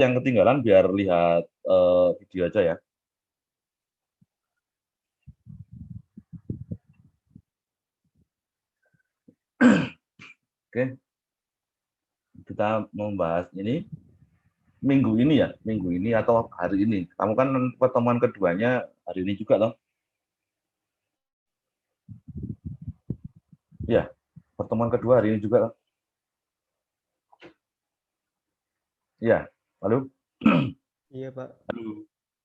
yang ketinggalan biar lihat video aja ya. Oke, kita membahas ini minggu ini ya, minggu ini atau hari ini. Kamu kan pertemuan keduanya hari ini juga loh. Ya, pertemuan kedua hari ini juga loh. Ya, halo. Iya, Pak.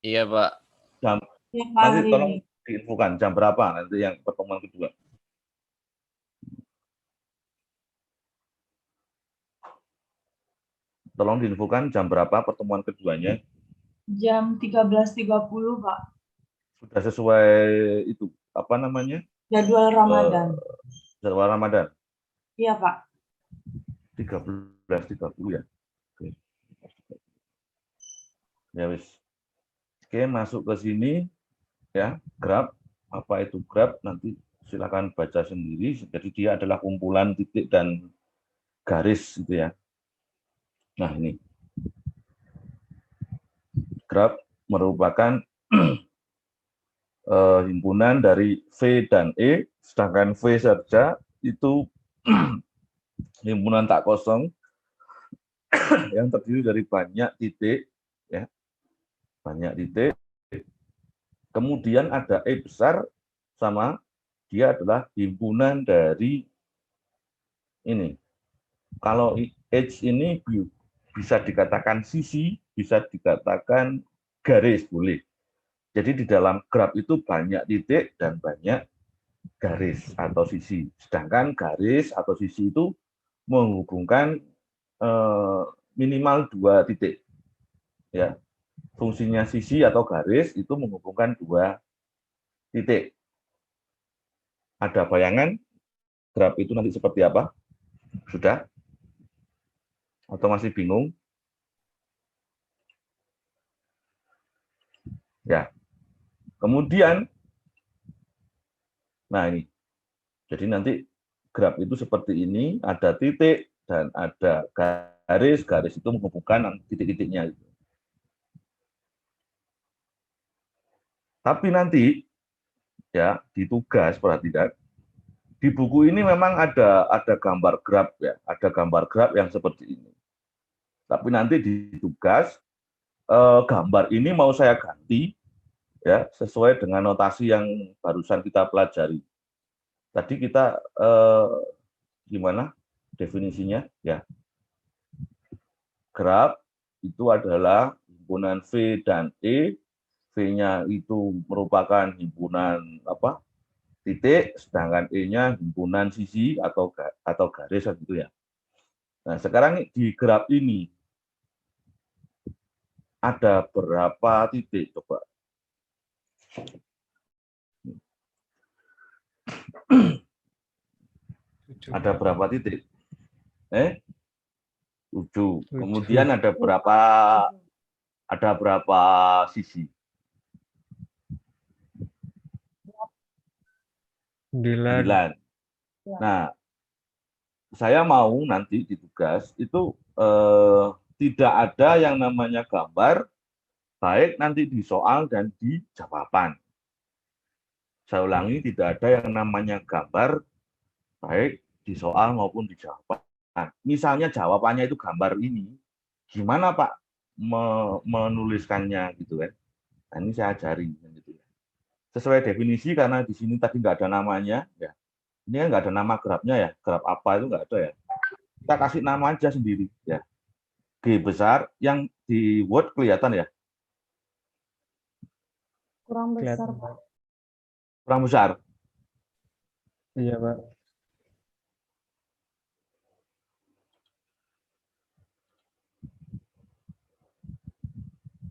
Iya, Pak. Jam, nanti tolong diinfokan jam berapa nanti yang pertemuan kedua. Tolong diinfokan jam berapa pertemuan keduanya. Jam 13.30, Pak. Sudah sesuai itu, apa namanya? Jadwal Ramadan. Jadwal Ramadan. Iya, Pak. 13.30 ya. Oke. Ya wis. Oke, masuk ke sini ya, grab. Apa itu grab? Nanti silakan baca sendiri. Jadi dia adalah kumpulan titik dan garis gitu ya. Nah, ini. Grab merupakan himpunan dari V dan E, sedangkan V saja itu himpunan tak kosong yang terdiri dari banyak titik, ya, banyak titik. Kemudian ada E besar, sama dia adalah himpunan dari ini. Kalau H ini bisa dikatakan sisi, bisa dikatakan garis, boleh. Jadi di dalam graf itu banyak titik dan banyak garis atau sisi. Sedangkan garis atau sisi itu menghubungkan minimal 2 titik. Ya, fungsinya sisi atau garis itu menghubungkan 2 titik. Ada bayangan graf itu nanti seperti apa? Sudah? Atau masih bingung? Ya. Kemudian, nah ini. Jadi nanti graf itu seperti ini, ada titik dan ada garis. Garis itu menghubungkan titik-titiknya. Tapi nanti ya di tugas perhatikan di buku ini memang ada gambar graf ya, ada gambar graf yang seperti ini. Tapi nanti di tugas gambar ini mau saya ganti ya sesuai dengan notasi yang barusan kita pelajari. Tadi kita gimana definisinya ya? Graf itu adalah himpunan V dan E. V-nya itu merupakan himpunan apa? Titik, sedangkan E-nya himpunan sisi atau garis gitu ya. Nah, sekarang di graf ini ada berapa titik coba? Ada berapa titik? 7. Kemudian ada berapa sisi? 9. Nah, saya mau nanti di tugas itu tidak ada yang namanya gambar, baik nanti di soal dan di jawaban. Saya ulangi, tidak ada yang namanya gambar, baik di soal maupun di jawaban. Nah, misalnya jawabannya itu gambar ini, gimana Pak menuliskannya gitu kan? Nah, ini saya ajari gitu ya. Sesuai definisi karena di sini tadi nggak ada namanya, ya. Ini kan nggak ada nama grafnya ya, graf apa itu nggak ada ya. Kita kasih nama aja sendiri ya. G besar yang di Word kelihatan ya? Kurang besar, Pak. Kurang besar. Iya, Pak.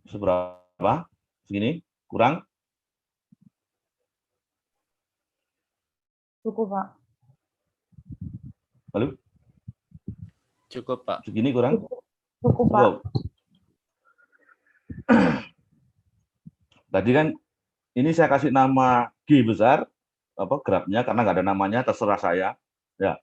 Seberapa? Segini? Kurang? Cukup, Pak. Lalu? Cukup, Pak. Segini kurang? Cukup, Pak. Tadi kan ini saya kasih nama G besar, apa grafnya karena nggak ada namanya, terserah saya. Ya.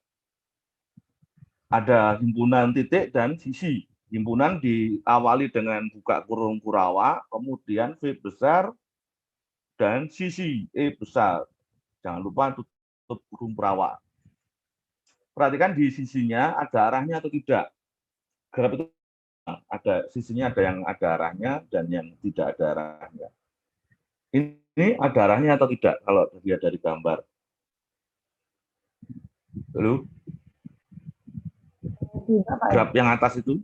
Ada himpunan titik dan sisi. himpunan diawali dengan buka kurung Kurawa, kemudian V besar, dan sisi E besar. Jangan lupa tutup kurung Kurawa. Perhatikan di sisinya ada arahnya atau tidak. Graf itu ada sisinya, ada yang ada arahnya dan yang tidak ada arahnya. Ini ada arahnya atau tidak kalau dilihat dari gambar. Lalu Tidak, Pak. graf yang atas itu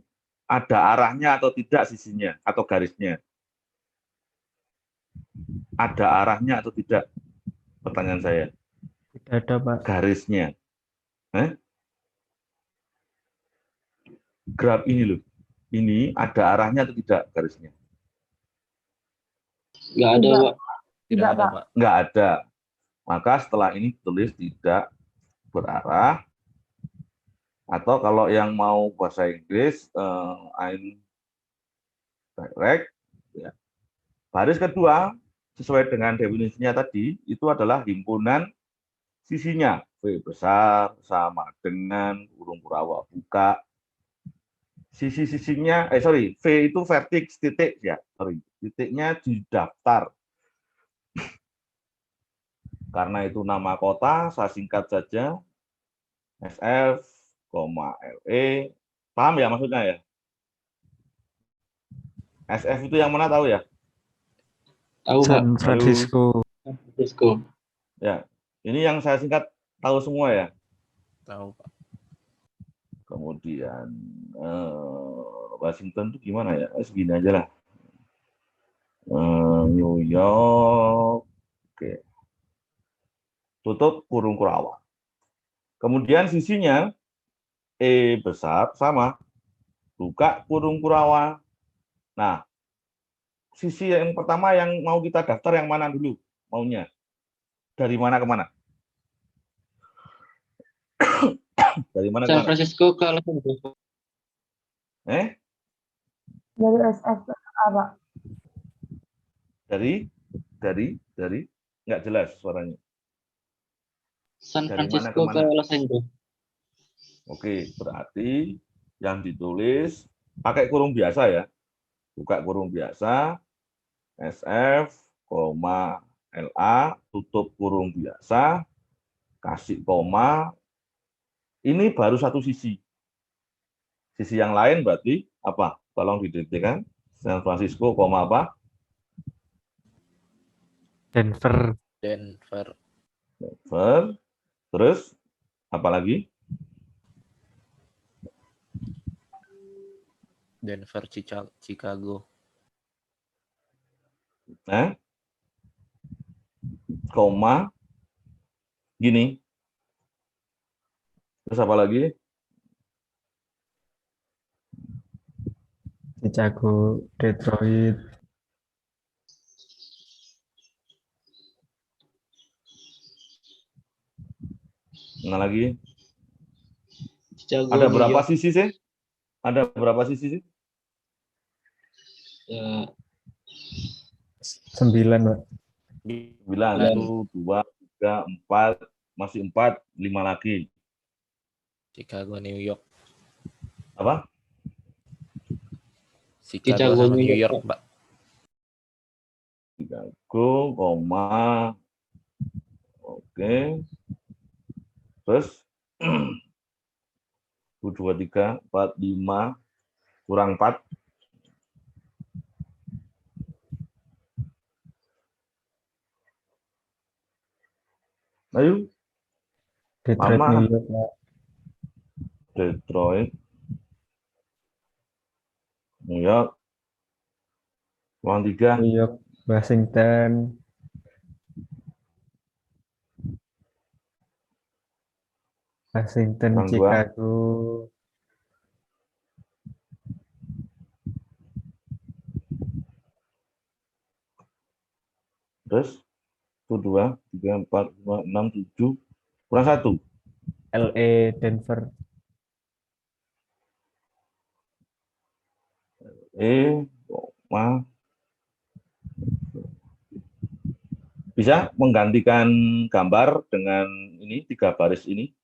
ada arahnya atau tidak sisinya atau garisnya. Ada arahnya atau tidak? Pertanyaan saya. Tidak ada, Pak. Garisnya. Graf ini loh. Ini ada arahnya atau tidak garisnya? Nggak ada, Tidak. Pak. Tidak ada, Pak. Pak. Nggak ada. Maka setelah ini tulis tidak berarah. Atau kalau yang mau bahasa Inggris, indirect. Ya. Baris kedua, sesuai dengan definisinya tadi, itu adalah himpunan sisinya. V besar sama dengan kurung Kurawa buka. Sisi-sisinya, V itu vertex titik ya, titiknya di daftar. Karena itu nama kota, saya singkat saja SF, LE. Paham ya maksudnya ya? SF itu yang mana tahu ya? Tahu, Pak. San Francisco. San Francisco. Ya, ini yang saya singkat tahu semua ya. Tahu, Pak. Kemudian Washington itu gimana ya? Segini aja lah. New York, oke. Tutup kurung Kurawa. Kemudian sisinya E besar sama, buka kurung Kurawa. Nah, sisi yang pertama yang mau kita daftar yang mana dulu maunya? Dari mana ke mana? Dari mana ke San mana? Francisco ke Los Angeles. Dari SF ke A, Pak. Dari nggak jelas suaranya. San Dari mana Francisco ke ke mana? Los Angeles. Oke, berarti yang ditulis pakai kurung biasa ya. Buka kurung biasa, SF, LA, tutup kurung biasa, kasih koma. Ini baru satu sisi. Sisi yang lain berarti apa? Tolong didetikkan. San Francisco, apa? Denver. Denver. Denver. Terus apa lagi? Denver, Chicago. Koma. Gini. Terus apa lagi? Chicago, Detroit. Mana lagi? Chicago, Ada New berapa York. sisi sih? Ada berapa sisi sih? Ya, 9, Pak. 9, 1, 2, 3, 4, masih 4, 5 lagi. Chicago, New York. Apa? Chicago sama New York, Pak. Chicago, koma. Oke. Terus 1, 2, 3, 4, 5, kurang 4. Ayo. Detroit, Lama. New York, Pak. Detroit, New York, kurang 3. New York, Washington. Washington, Kurang 2. Chicago. Terus 1, 2, 3, 4, 5, 6, 7, kurang 1. LA, Denver. Koma. Bisa menggantikan gambar dengan ini 3 baris ini?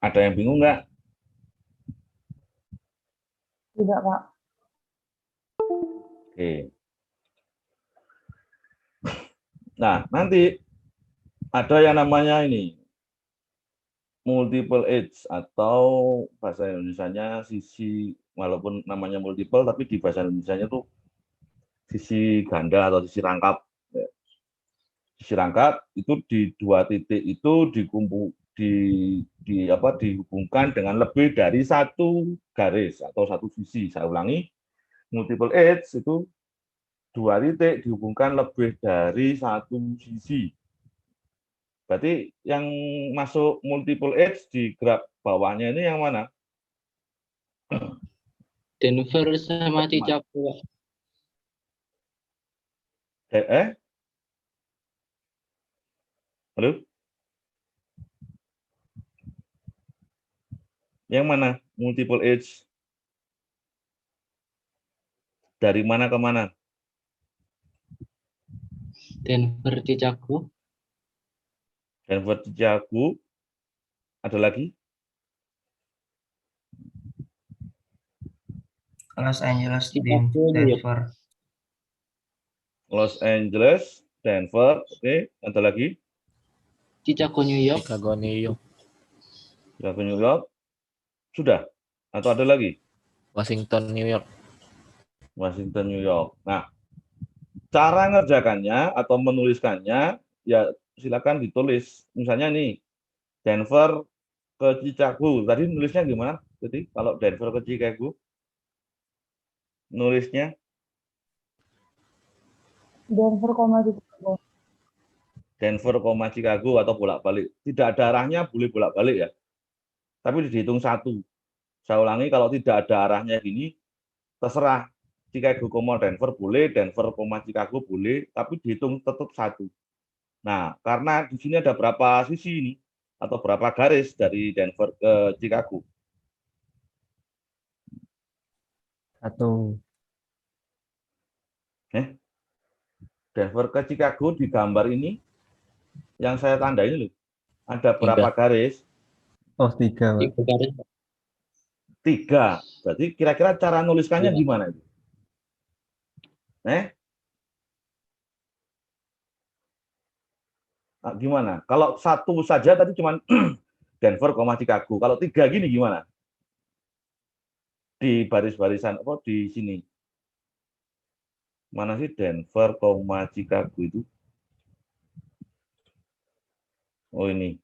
Ada yang bingung nggak? Tidak, Pak. Oke. Nah, nanti ada yang namanya ini multiple edge atau bahasa Indonesianya sisi, walaupun namanya multiple tapi di bahasa Indonesianya tuh sisi ganda atau sisi rangkap. Ya. Sisi rangkap itu di dua titik itu dihubungkan dengan lebih dari satu garis atau satu sisi. Saya ulangi, multiple edge itu dua titik dihubungkan lebih dari satu sisi. Berarti yang masuk multiple edge di graf bawahnya ini yang mana? Denver sama Chicago, Pak. Halo? Yang mana multiple edge? Dari mana ke mana? Denver Chicago, Denver Chicago. Ada lagi? Los Angeles, Chicago, New York. Denver. Los Angeles, Denver. Oke, ada lagi? Chicago, New York. Chicago, New York. Chicago, New York. Sudah? Atau ada lagi? Washington, New York. Washington, New York. Nah, cara ngerjakannya atau menuliskannya, ya silakan ditulis. Misalnya nih, Denver ke Chicago. Tadi nulisnya gimana? Jadi kalau Denver ke Chicago, nulisnya Denver, Chicago. Denver, Chicago atau bolak-balik. Tidak ada arahnya, boleh bolak-balik ya. Tapi dihitung satu. Saya ulangi, kalau tidak ada arahnya gini, terserah. Chicago, Denver boleh, Denver, Chicago boleh, tapi dihitung tetap satu. Nah, karena di sini ada berapa sisi ini, atau berapa garis dari Denver ke Chicago? Satu. Denver ke Chicago di gambar ini, yang saya tanda ini loh, ada berapa garis? Oh, 3, Pak. 3 garis. 3. Berarti kira-kira cara nuliskannya Ya. gimana itu? Nah, gimana? Kalau satu saja tadi cuma Denver, Chicago. Kalau 3 gini gimana? Di baris-barisan apa di sini? Mana sih Denver, Chicago itu? Oh ini.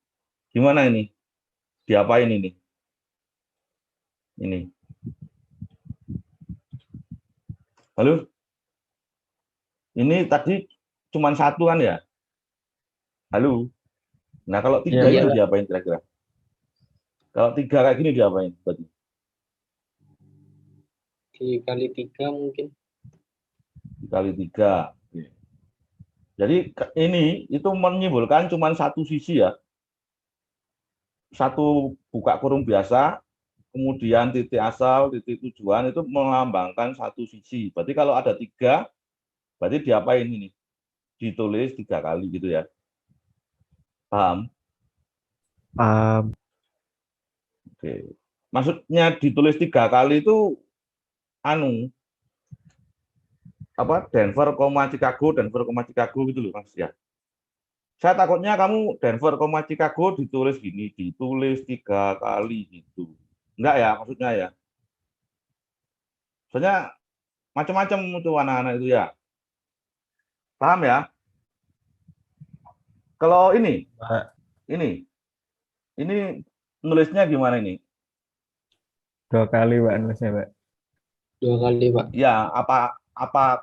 Gimana ini? Diapain ini? Ini. Halo? Ini tadi cuma satu kan ya? Halo? Nah kalau 3 Iya, ini Pak. diapain kira-kira? Kalau 3 kayak gini diapain? Berarti? Dikali 3 mungkin. Dikali 3. Jadi ini itu menyimpulkan cuma satu sisi ya. Satu buka kurung biasa, kemudian titik asal, titik tujuan itu melambangkan satu sisi. Berarti kalau ada 3, berarti diapain ini? Ditulis 3 kali gitu ya. Paham? Oke. Maksudnya ditulis 3 kali itu Denver, Chicago gitu loh Mas ya. Saya takutnya kamu Denver, Chicago ditulis gini, ditulis 3 kali gitu. Enggak ya maksudnya ya. Soalnya macam-macam itu anak-anak itu ya. Paham ya? Kalau ini nulisnya gimana ini? 2 kali, Pak, nulisnya, Pak. 2 kali, Pak. Ya,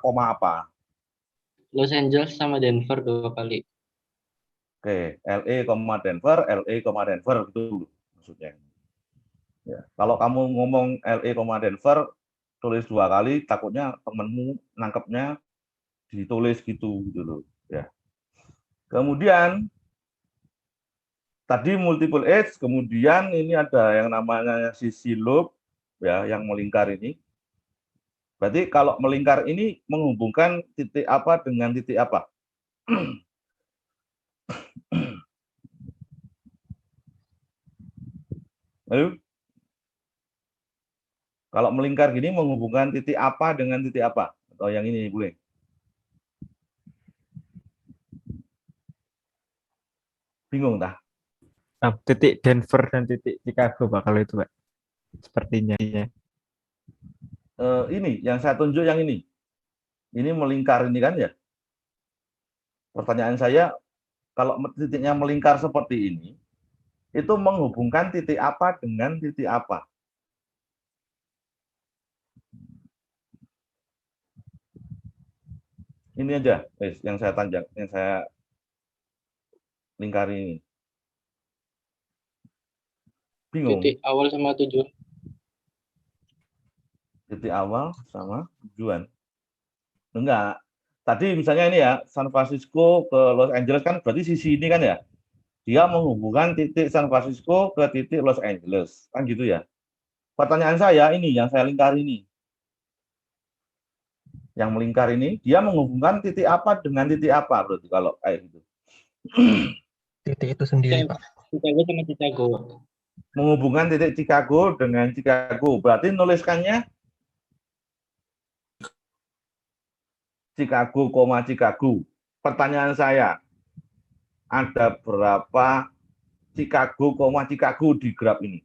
koma apa? Los Angeles sama Denver 2 kali. Oke, LA, Denver gitu maksudnya. Ya, kalau kamu ngomong LA, Denver tulis 2 kali, takutnya temenmu nangkepnya ditulis gitu loh. Ya. Kemudian tadi multiple edge, kemudian ini ada yang namanya sisi loop ya, yang melingkar ini. Berarti kalau melingkar ini menghubungkan titik apa dengan titik apa? Ayo. Kalau melingkar gini menghubungkan titik apa dengan titik apa? Atau yang ini boleh? Bingung tah? Titik Denver dan titik Chicago Pak kalau itu Pak. Sepertinya. Ini yang saya tunjuk yang ini. Ini melingkar ini kan ya? Pertanyaan saya, kalau titiknya melingkar seperti ini, itu menghubungkan titik apa dengan titik apa? Ini aja, yang saya tanjak, yang saya lingkari ini. Bingung? Titik awal sama tujuan. Titik awal sama tujuan. Enggak. Tadi misalnya ini ya, San Francisco ke Los Angeles kan berarti sisi ini kan ya. Dia menghubungkan titik San Francisco ke titik Los Angeles. Kan gitu ya. Pertanyaan saya ini, yang saya lingkari ini. Yang melingkar ini, dia menghubungkan titik apa dengan titik apa berarti kalau kayak gitu. Titik itu sendiri, Pak. Chicago sama Chicago. Menghubungkan titik Chicago dengan Chicago. Berarti nuliskannya Chicago, Chicago. Pertanyaan saya, ada berapa Chicago, Chicago di graf ini?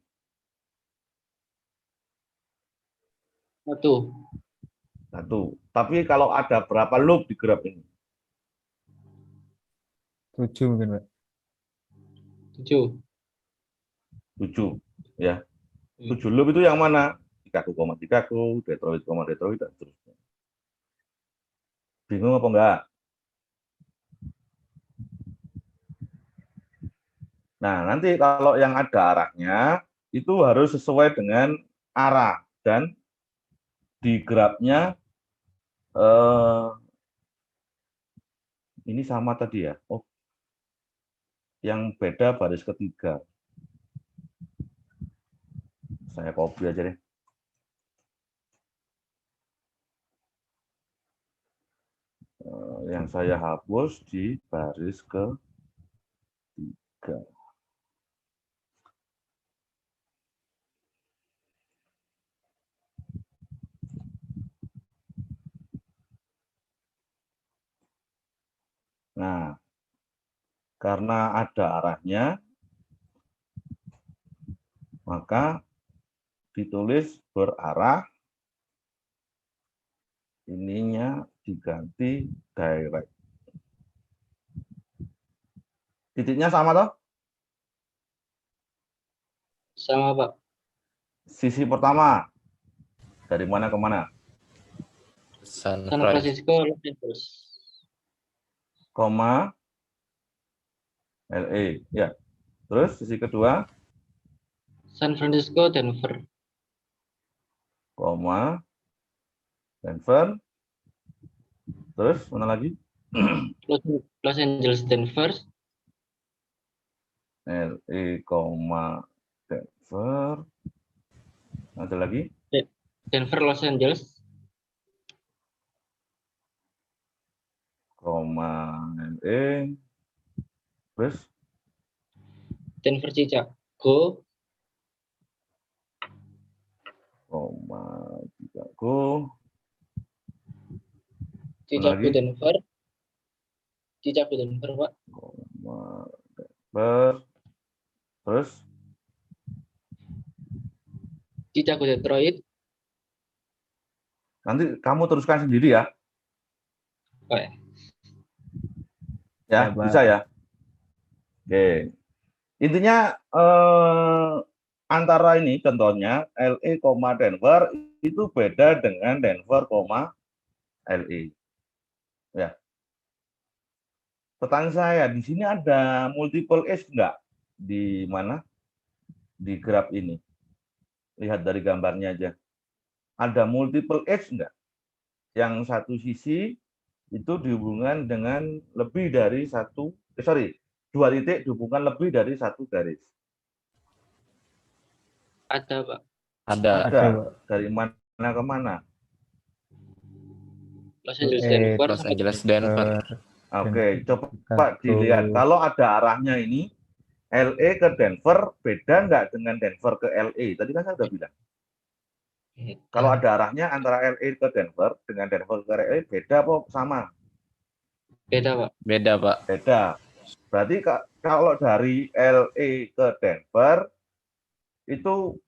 Satu. Tapi kalau ada berapa loop di graf ini? 7 mungkin Pak. 7. 7. Ya. 7 loop itu yang mana? Chicago, Chicago, Detroit, Detroit, dan seterusnya. Bingung apa enggak? Nah, nanti kalau yang ada arahnya, itu harus sesuai dengan arah. Dan di grafnya, ini sama tadi ya. Oh, yang beda baris ketiga. Saya copy aja deh. Yang saya hapus di baris ketiga. Nah, karena ada arahnya, maka ditulis berarah, ininya diganti direct. Titiknya sama toh? Sama, Pak. Sisi pertama, dari mana ke mana? San San Francisco, Los Angeles. Koma, LA. Ya. Terus sisi kedua, San Francisco, Denver. koma, Denver. Terus mana lagi? Los Angeles, Denver. LA, koma, Denver. Ada lagi? Denver, Los Angeles. Koma, LA. Terus Denver, Chicago. koma, Chicago. Chicago, lagi? Denver. Chicago, Denver, Pak. Koma, Denver. Terus Chicago, Detroit. nanti kamu teruskan sendiri ya. Pak. Ya, Ya, Pak. bisa ya. Oke. Intinya antara ini contohnya LA, Denver itu beda dengan Denver, LA. Ya. Pertanyaan saya, di sini ada multiple edge enggak? Di mana? Di graf ini. Lihat dari gambarnya aja. Ada multiple edge enggak? Yang satu sisi itu dihubungkan dengan lebih dari satu, dua titik dihubungkan lebih dari satu garis. Ada, Pak. Ada. Ada, Pak. Dari mana ke mana? Los Angeles, Eh, Denver. Los Angeles, Denver. Oke, coba Chicago. dilihat. Kalau ada arahnya ini, LA ke Denver beda nggak dengan Denver ke LA? Tadi kan saya sudah bilang. Kalau ada arahnya antara LA ke Denver dengan Denver ke LA beda apa sama? Beda, Pak. Beda, Pak. Beda. Berarti kalau dari LA ke Denver itu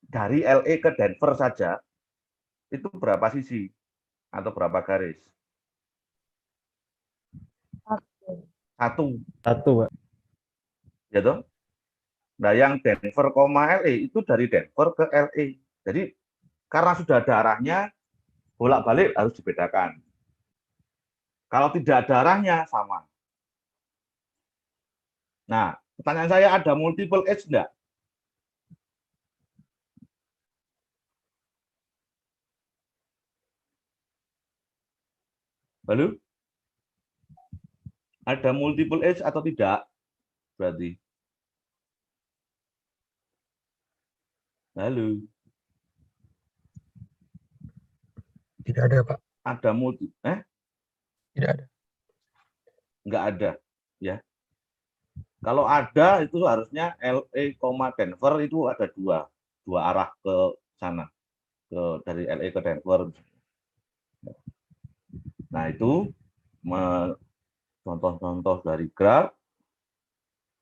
dari LA ke Denver saja itu berapa sisi atau berapa garis? Satu, Satu, Pak. ya toh? Nah, yang Denver, LA itu dari Denver ke LA. Jadi karena sudah ada arahnya, bolak-balik harus dibedakan. Kalau tidak ada arahnya, sama. Nah, pertanyaan saya, ada multiple edge enggak? Halo? Ada multiple edge atau tidak? Berarti. Halo? Tidak ada, Pak. Ada Tidak ada. Enggak ada, ya. Kalau ada itu harusnya LA, Denver itu ada dua arah ke sana, dari LA ke Denver. Nah, itu contoh-contoh dari graf.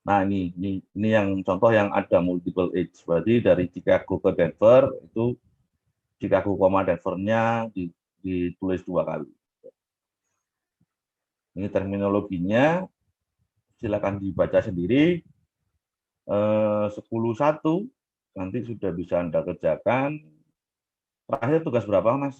Nah, ini yang contoh yang ada multiple edge. Berarti dari Chicago ke Denver itu Chicago, Denver-nya ditulis 2 kali. Ini terminologinya, silakan dibaca sendiri. 10.1 nanti sudah bisa Anda kerjakan. Terakhir tugas berapa, Mas?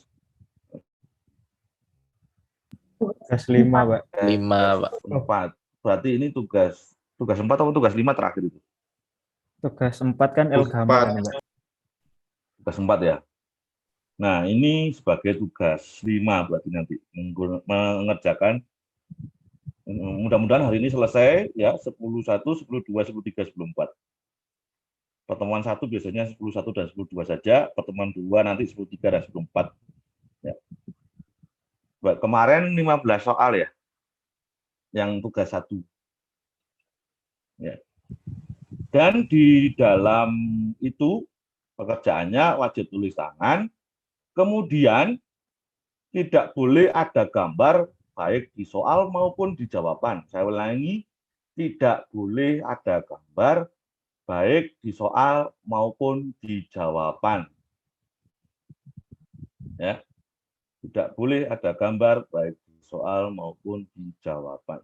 Tugas 5, Pak. 5, Pak. 4. Berarti ini tugas 4 atau tugas 5 terakhir itu? Tugas 4 kan L gamma kan, Pak. Tugas 4 ya. Nah, ini sebagai tugas 5 berarti nanti mengerjakan. Mudah-mudahan hari ini selesai ya, 10.1, 10.2, 10.3, 10.4. Pertemuan 1 biasanya 10.1 dan 10.2 saja, pertemuan 2 nanti 10.3 dan 10.4. Ya. Kemarin 15 soal ya, yang tugas 1. Ya. Dan di dalam itu pekerjaannya wajib tulis tangan, kemudian tidak boleh ada gambar baik di soal maupun di jawaban. Saya ulangi, tidak boleh ada gambar baik di soal maupun di jawaban. Ya. Tidak boleh ada gambar baik di soal maupun di jawaban.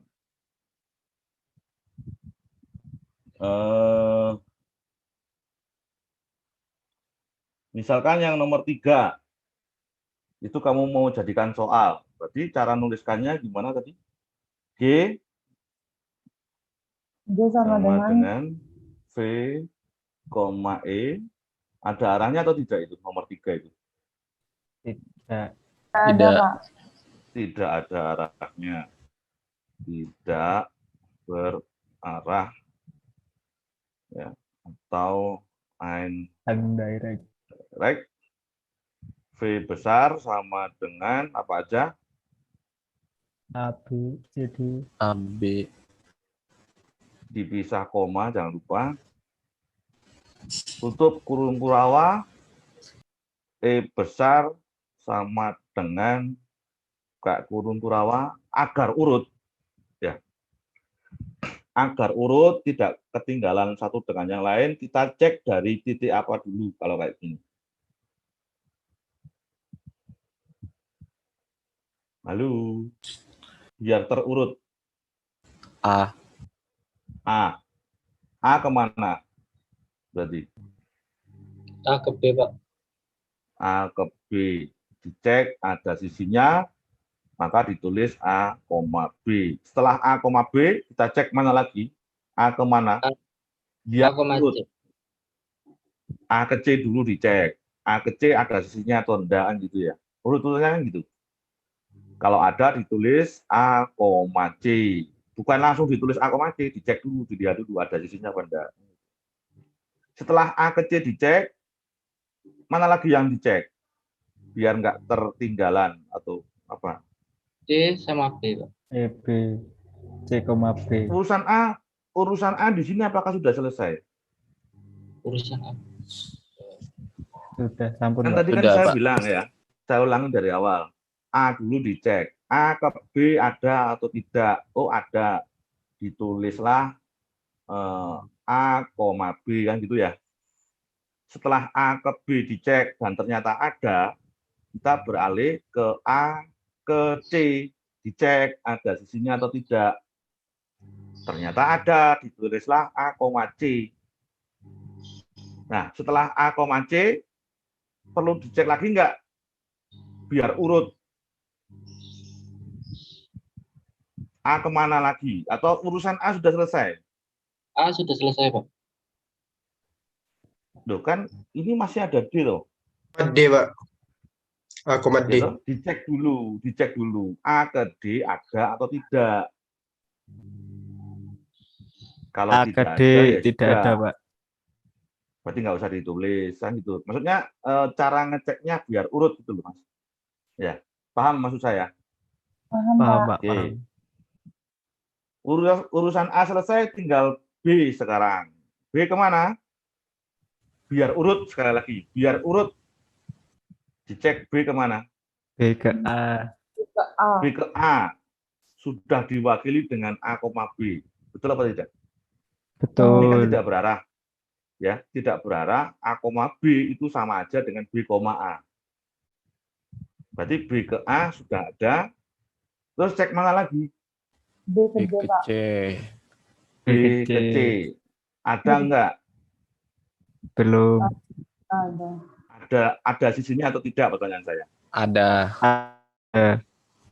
Misalkan yang nomor 3, itu kamu mau jadikan soal. Berarti cara nuliskannya gimana tadi? G sama dengan V, E. Ada arahnya atau tidak itu nomor 3 itu? Tidak. Ada, Pak. Tidak ada arahnya. Tidak berarah. Ya. Atau Undirect. direct. V besar sama dengan apa aja? A, B, C, D. AB. Dipisah koma, jangan lupa. Tutup kurung kurawa. E besar sama dengan kurung kurawa agar urut. Ya. Agar urut, tidak ketinggalan satu dengan yang lain, kita cek dari titik apa dulu kalau kayak gini. Halo, biar terurut. A. A kemana? Berarti A ke B, Pak. A ke B. Dicek ada sisinya, maka ditulis A, B. Setelah A, B, kita cek mana lagi? A kemana? Biar A, urut. C. A ke C dulu dicek. A ke C ada sisinya atau enggak gitu ya. Urut-urutnya kan gitu. Kalau ada ditulis A, C. Bukan langsung ditulis A, C, dicek dulu, dilihat dulu ada sisinya apa enggak. Setelah A ke C dicek, mana lagi yang dicek? Biar enggak tertinggalan atau apa? C sama B, Pak. E, B, C, B. Urusan A di sini apakah sudah selesai? Urusan A. Sudah, sampun, Kan Pak. tadi kan Sudah, saya Pak. bilang ya, saya ulangi dari awal. A dulu dicek. A ke B ada atau tidak? Oh ada. Ditulislah A, B kan gitu ya. Setelah A ke B dicek dan ternyata ada, kita beralih ke A ke C, dicek ada sisinya atau tidak. Ternyata ada, ditulislah A, C. Nah, setelah A, C, perlu dicek lagi enggak? Biar urut. A kemana lagi? Atau urusan A sudah selesai? A sudah selesai, Pak. Loh kan ini masih ada D loh. D, Pak. A, D. Ya, toh? Dicek dulu. A ke D ada atau tidak? Kalau A ke tidak D ada ya tidak sudah. ada, Pak. Berarti nggak usah ditulis kan gitu. Maksudnya cara ngeceknya biar urut gitu loh, Mas. Ya, paham maksud saya? Paham, Paham, Pak. Pak. Oke. Paham. Urusan A selesai, tinggal B sekarang. B kemana? Biar urut sekali lagi. Biar urut. Dicek B kemana? B ke A. Ke A. B ke A. Sudah diwakili dengan A, B. Betul apa tidak? Ini kan Betul. tidak berarah. Ya, tidak berarah A, B itu sama aja dengan B, A. Berarti B ke A sudah ada. Terus cek mana lagi? B ke B D, ke Pak. C. B ke C. Ada enggak? Belum. Ada. Ada sisinya atau tidak pertanyaan saya? Ada.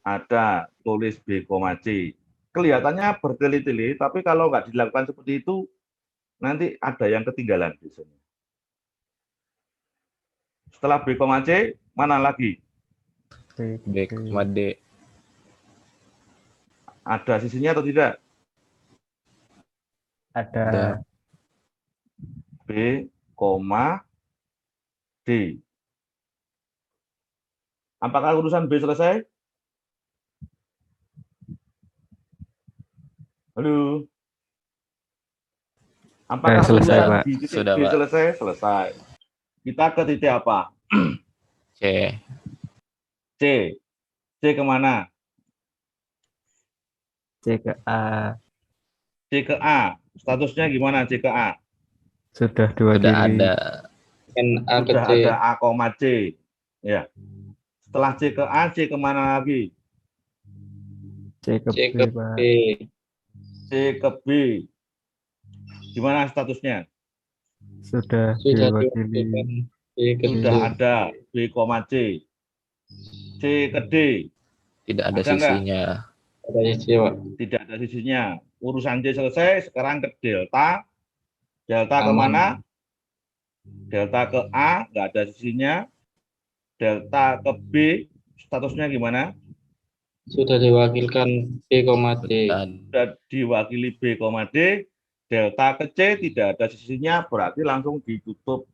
Ada, tulis B, C. Kelihatannya bertele-tele, tapi kalau nggak dilakukan seperti itu, nanti ada yang ketinggalan biasanya. Setelah B, C, mana lagi? B, D. Ada sisinya atau tidak? Ada. Ada. B, D. Apakah urusan B selesai? Halo? Apakah Selesai, urusan Pak. di titik Sudah, B Pak. selesai? Selesai. Kita ke titik apa? C. C. C kemana? C ke A. C ke A. Statusnya gimana C ke A? Sudah Sudah diwakili. ada. Kan A ke Sudah C. ada A, C. Ya. Setelah C ke A, C kemana lagi? C ke C B, ke Pak. B. C ke B. Gimana statusnya? Sudah Sudah diwakili. diwakilkan B ke C. Sudah ada B, C. C ke D. Tidak ada Ada nggak? sisinya. Ada sisi, Pak. Tidak ada sisinya. Urusan D selesai, sekarang ke delta. Delta Aman. kemana? Delta ke A, nggak ada sisinya. Delta ke B, statusnya gimana? Sudah diwakilkan B, D. Sudah diwakili B, D. Delta ke C tidak ada sisinya, berarti langsung ditutup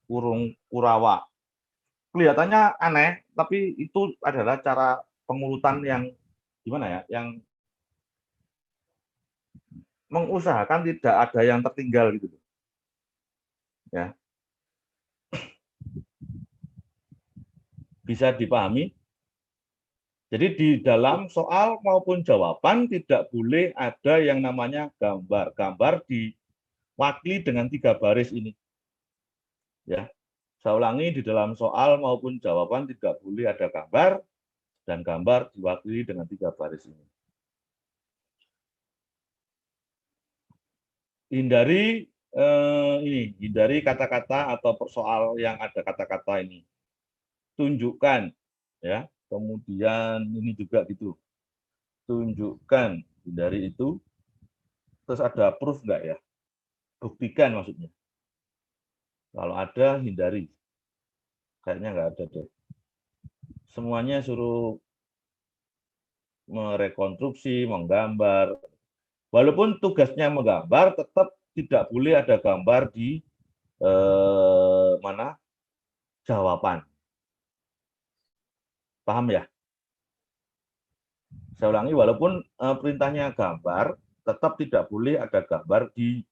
kurung Kurawa. Kelihatannya aneh, tapi itu adalah cara pengurutan yang gimana ya? Yang mengusahakan tidak ada yang tertinggal gitu. Ya. Bisa dipahami? Jadi di dalam soal maupun jawaban tidak boleh ada yang namanya gambar. Gambar diwakili dengan 3 baris ini. Ya. Saya ulangi, di dalam soal maupun jawaban tidak boleh ada gambar, dan gambar diwakili dengan 3 baris ini. Hindari kata-kata atau persoal yang ada kata-kata ini. Tunjukkan, ya. Kemudian ini juga gitu. Tunjukkan, hindari itu. Terus ada proof enggak ya? Buktikan maksudnya. Kalau ada, hindari. Kayaknya enggak ada deh. Semuanya suruh merekonstruksi, menggambar. Walaupun tugasnya menggambar, tetap tidak boleh ada gambar di mana jawaban. Paham ya? Saya ulangi, walaupun perintahnya gambar, tetap tidak boleh ada gambar di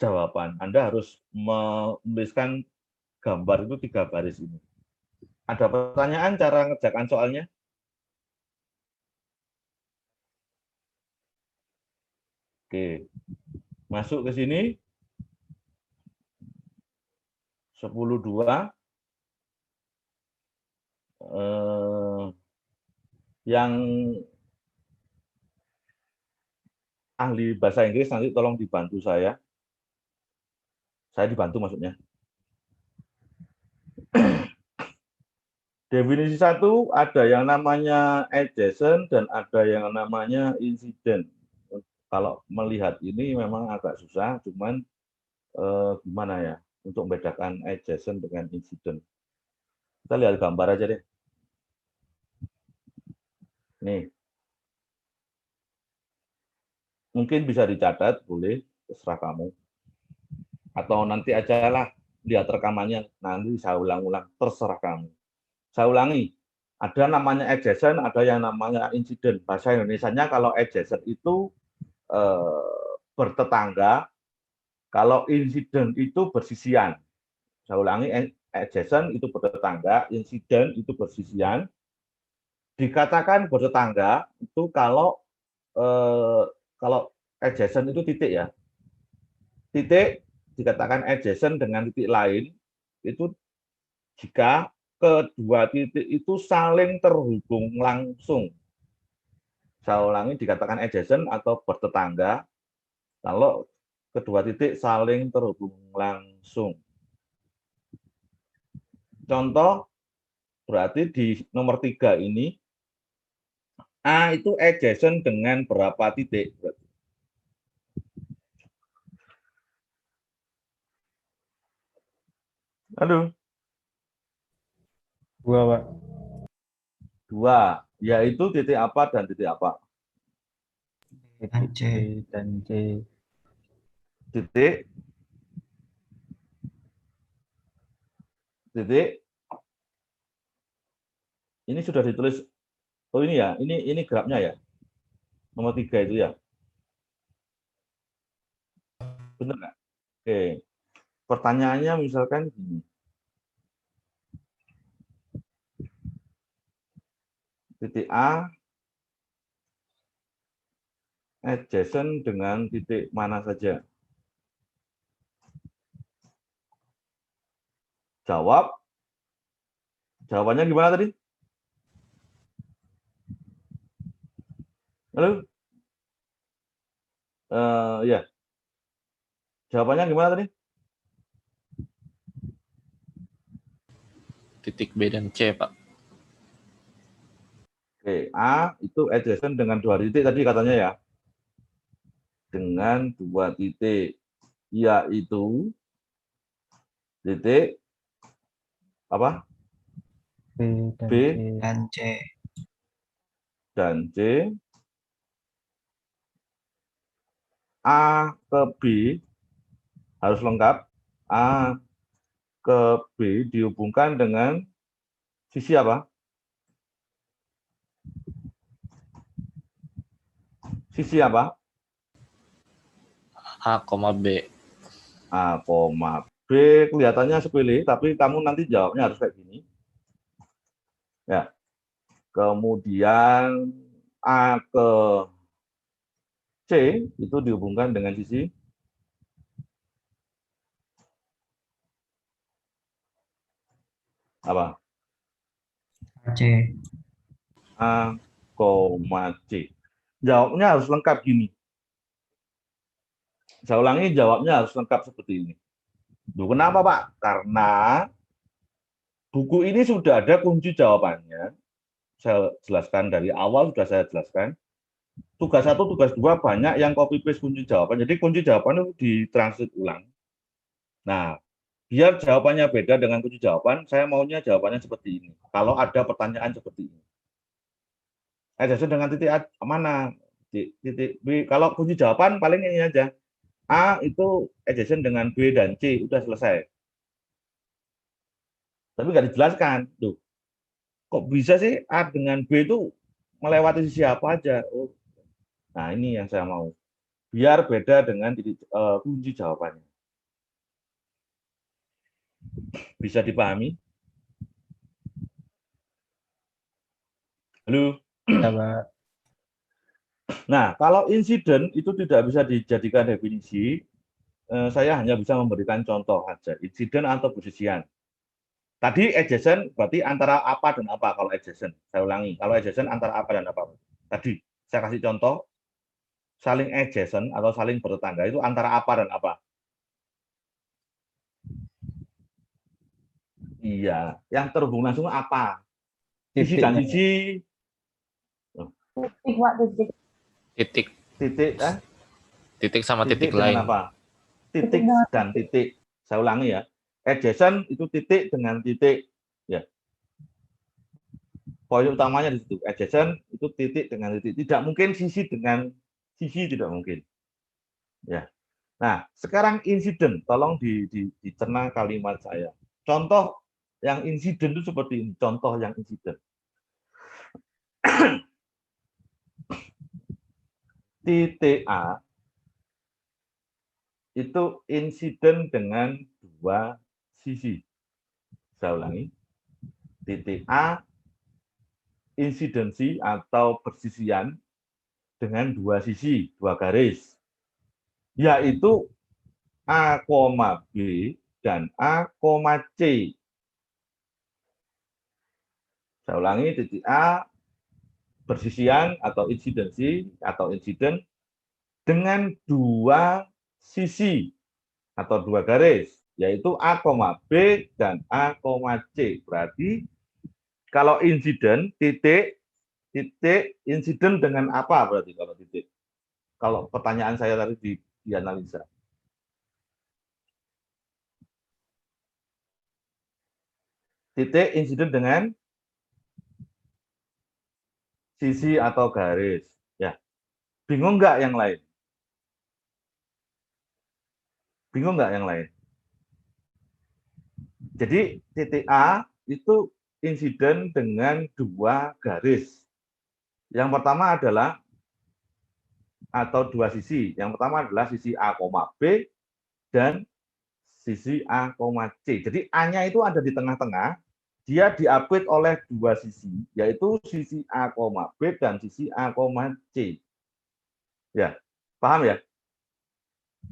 jawaban. Anda harus menuliskan gambar itu 3 baris ini. Ada pertanyaan cara ngerjakan soalnya? Oke. Masuk ke sini. 10.2. Yang ahli bahasa Inggris nanti tolong dibantu saya. Saya dibantu maksudnya. Definisi 1 ada yang namanya adjacent dan ada yang namanya incident. Kalau melihat ini memang agak susah, cuman gimana ya untuk membedakan adjacent dengan incident. Kita lihat gambar aja deh. Nih. Mungkin bisa dicatat, boleh, terserah kamu. Atau nanti aja lah, lihat rekamannya, nanti saya ulang-ulang, terserah kamu. Saya ulangi, ada namanya adjacent, ada yang namanya incident. Bahasa Indonesianya kalau adjacent itu bertetangga, kalau incident itu bersisian. Saya ulangi, adjacent itu bertetangga, incident itu bersisian. Dikatakan bertetangga itu kalau adjacent itu titik ya. Titik dikatakan adjacent dengan titik lain itu jika kedua titik itu saling terhubung langsung. Saya ulangi, dikatakan adjacent atau bertetangga kalau kedua titik saling terhubung langsung. Contoh berarti di nomor 3 ini A itu adjacent dengan berapa titik? Halo. 2, Pak. 2, yaitu titik apa dan titik apa? Titik B dan C. Titik ini sudah ditulis. Oh ini ya, ini grafnya ya. Nomor 3 itu ya. Benar nggak? Oke. Pertanyaannya misalkan gini. Titik A adjacent dengan titik mana saja? Jawab. Jawabannya gimana tadi? Halo? Ya. Jawabannya gimana tadi? Titik B dan C, Pak. Oke, A itu adjacent dengan 2 titik tadi katanya ya. Dengan 2 titik, yaitu titik apa? B dan C. Dan C. A ke B harus lengkap. A ke B dihubungkan dengan sisi apa? Sisi apa? A, B. A, B kelihatannya sepele, tapi kamu nanti jawabnya harus kayak gini. Ya. Kemudian A ke C itu dihubungkan dengan sisi apa? C. A, C. Jawabnya harus lengkap gini. Saya ulangi, jawabnya harus lengkap seperti ini. Duh, kenapa Pak? Karena buku ini sudah ada kunci jawabannya. Saya jelaskan dari awal, sudah saya jelaskan. Tugas 1, tugas 2 banyak yang copy paste kunci jawaban. Jadi kunci jawaban itu ditranslate ulang. Nah, biar jawabannya beda dengan kunci jawaban, saya maunya jawabannya seperti ini. Kalau ada pertanyaan seperti ini. Adjacent dengan titik A mana? Titik B. Kalau kunci jawaban paling ini aja. A itu adjacent dengan B dan C, udah selesai. Tapi nggak dijelaskan. Tuh. Kok bisa sih A dengan B itu melewati sisi apa aja? Oh. Nah, ini yang saya mau. Biar beda dengan kunci jawabannya. Bisa dipahami? Halo? Ya, Pak. Nah, kalau insiden itu tidak bisa dijadikan definisi, saya hanya bisa memberikan contoh saja, insiden atau persisian. Tadi adjacent berarti antara apa dan apa kalau adjacent. Saya ulangi, kalau adjacent antara apa dan apa. Tadi saya kasih contoh, saling adjacent atau saling bertetangga itu antara apa dan apa. Iya, yang terhubung langsung apa? Sisi dan Titiknya. sisi, Titik, Pak, titik. Titik. titik, Titik sama titik, dengan lain. apa? Titik dengan dan titik. Saya ulangi ya. Adjacent itu titik dengan titik. Ya. Poin utamanya di situ. Adjacent itu titik dengan titik. Tidak mungkin sisi dengan sisi, tidak mungkin. Ya. Nah, sekarang insiden. Tolong dicerna kalimat saya. Contoh yang insiden itu seperti ini. Contoh yang insiden. Titik A itu insiden dengan dua sisi. Saya ulangi. Titik A insidensi atau persisian dengan dua sisi, dua garis, yaitu A, B dan A, C. Saya ulangi, titik A persisian atau insidensi atau insiden dengan dua sisi atau dua garis, yaitu A, B dan A, C. Berarti kalau insiden titik insiden dengan apa berarti kalau titik? Kalau pertanyaan saya tadi dianalisa. Titik insiden dengan sisi atau garis. Ya, bingung nggak yang lain? Bingung nggak yang lain? Jadi titik A itu insiden dengan dua garis. Yang pertama adalah atau dua sisi. Yang pertama adalah sisi A, B dan sisi A, C. Jadi A-nya itu ada di tengah-tengah, dia diapit oleh dua sisi, yaitu sisi A, B dan sisi A, C. Ya, paham ya?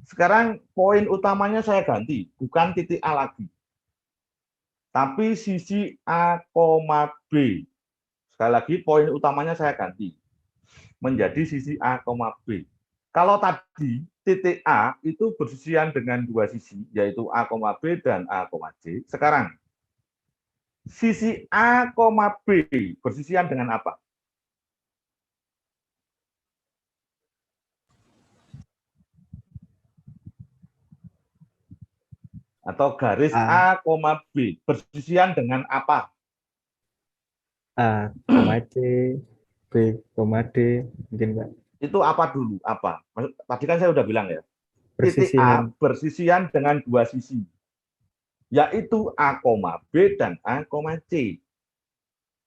Sekarang poin utamanya saya ganti, bukan titik A lagi. Tapi sisi A, B. Sekali lagi poin utamanya saya ganti menjadi sisi A, B. Kalau tadi titik A itu bersisian dengan dua sisi, yaitu A, B dan A, C. Sekarang sisi A, B bersisian dengan apa? Atau garis A, B bersisian dengan apa? A, C, B, D, mungkin Pak. Itu apa dulu? Apa? Tadi kan saya udah bilang ya. Titik A Persisian. bersisian dengan dua sisi, yaitu A, B dan A, C.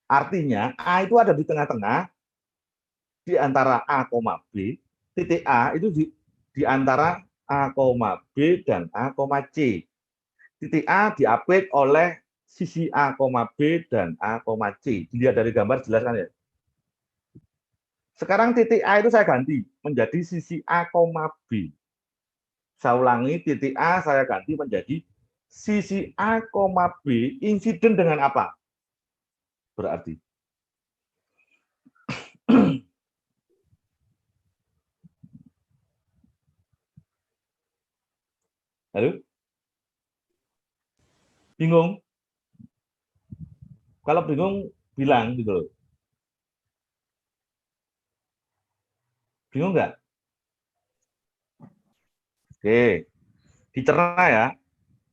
Artinya A itu ada di tengah-tengah di antara A, B. Titik A itu di antara A, B dan A, C. Titik A diapit oleh sisi A, B dan A, C. Dilihat dari gambar jelas kan ya. Sekarang titik A itu saya ganti menjadi sisi A, B. Saya ulangi, titik A saya ganti menjadi sisi A, B insiden dengan apa? Berarti. Halo? Bingung? Kalau bingung, bilang gitu loh. Bingung nggak? Oke, dicerna ya.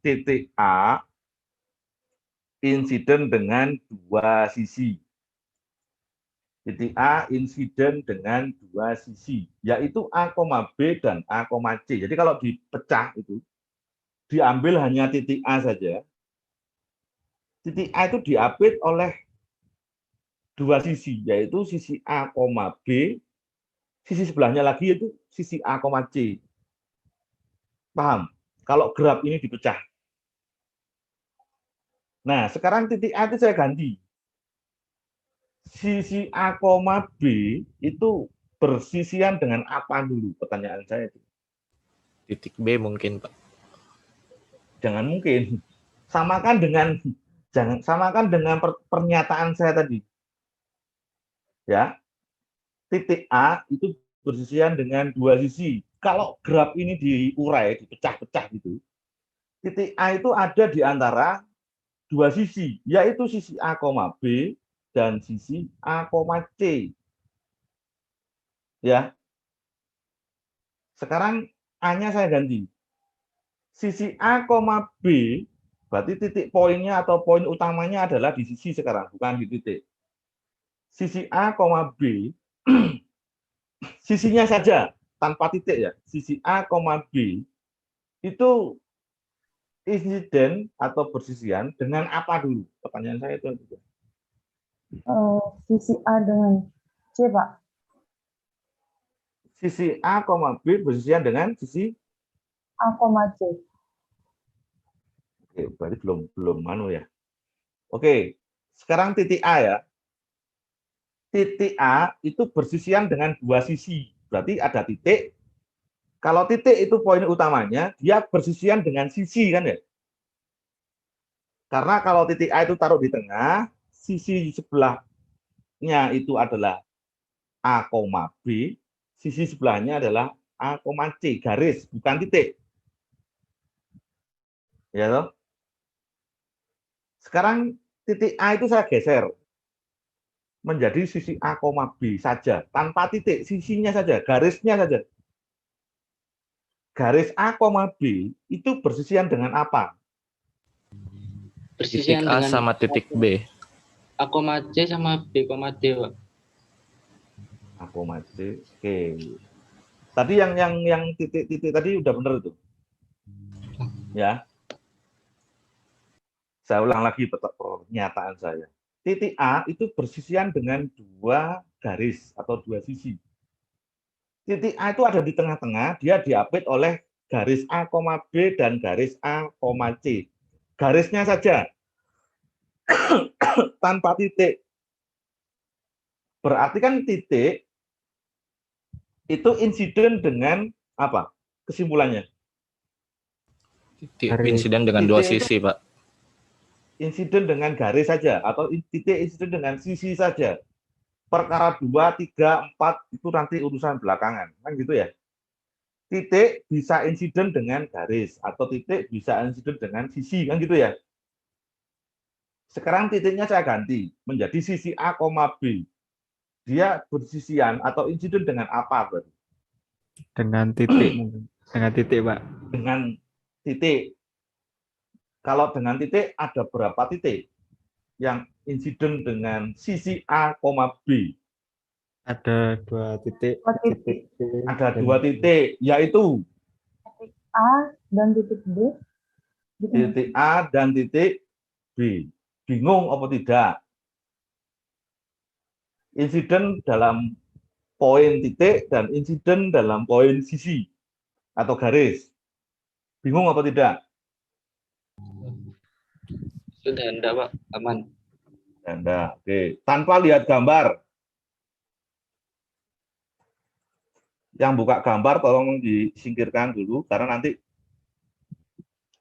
Titik A insiden dengan dua sisi. Titik A insiden dengan dua sisi, yaitu A, B dan A, C. Jadi kalau dipecah itu, diambil hanya titik A saja. Titik A itu diapit oleh dua sisi, yaitu sisi A, B, sisi sebelahnya lagi itu sisi A, C. Paham? Kalau graf ini dipecah. Nah, sekarang titik A itu saya ganti. Sisi A, B itu bersisian dengan apa dulu? Pertanyaan saya itu. Titik B mungkin, Pak. Jangan mungkin. Samakan dengan pernyataan saya tadi. Ya. Titik A itu bersisian dengan dua sisi. Kalau graf ini diurai, dipecah-pecah gitu, titik A itu ada di antara dua sisi, yaitu sisi A, B dan sisi A, C. Ya. Sekarang A-nya saya ganti. Sisi A, B, berarti titik poinnya atau poin utamanya adalah di sisi sekarang, bukan di titik. Sisi A, B, sisinya saja, tanpa titik ya. Sisi A, B, itu insiden atau bersisian dengan apa dulu? Pertanyaan saya itu. Sisi A dengan C, Pak. Sisi A, B bersisian dengan sisi A, C. Oke, berarti belum ya. Oke, sekarang titik A ya. Titik A itu bersisian dengan dua sisi. Berarti ada titik. Kalau titik itu poin utamanya, dia bersisian dengan sisi kan ya. Karena kalau titik A itu taruh di tengah, sisi sebelahnya itu adalah A, B, sisi sebelahnya adalah A, C, garis, bukan titik. Ya toh? Sekarang titik A itu saya geser menjadi sisi A, B saja, tanpa titik, sisinya saja, garisnya saja. Garis A, B itu bersisian dengan apa? Titik Persisian A dengan sama titik B. A, C sama B, D, Pak. A, C. Oke. Tadi yang titik-titik tadi udah benar itu. Ya. Saya ulang lagi pernyataan saya. Titik A itu bersisian dengan dua garis atau dua sisi. Titik A itu ada di tengah-tengah, dia diapit oleh garis A, B dan garis A, C. Garisnya saja tanpa titik. Berarti kan titik itu insiden dengan apa? Kesimpulannya. Titik insiden dengan Titik dua itu sisi, Pak. insiden dengan garis saja atau titik insiden dengan sisi saja. Perkara 2, 3, 4 itu nanti urusan belakangan. Kan gitu ya. Titik bisa insiden dengan garis atau titik bisa insiden dengan sisi, kan gitu ya. Sekarang titiknya saya ganti menjadi sisi A, B. Dia bersisian atau insiden dengan apa berarti? Dengan titik mungkin. Dengan titik, Pak. Dengan titik. Kalau dengan titik ada berapa titik yang insiden dengan sisi A, B? Ada dua titik. Titik B Ada dan dua titik, yaitu A dan titik B. Gitu, Mas. titik A dan titik B. Bingung apa tidak? Insiden dalam poin titik dan insiden dalam poin sisi atau garis. Bingung apa tidak? Sudah enggak, Pak. Aman. Anda, oke. Tanpa lihat gambar. Yang buka gambar tolong disingkirkan dulu karena nanti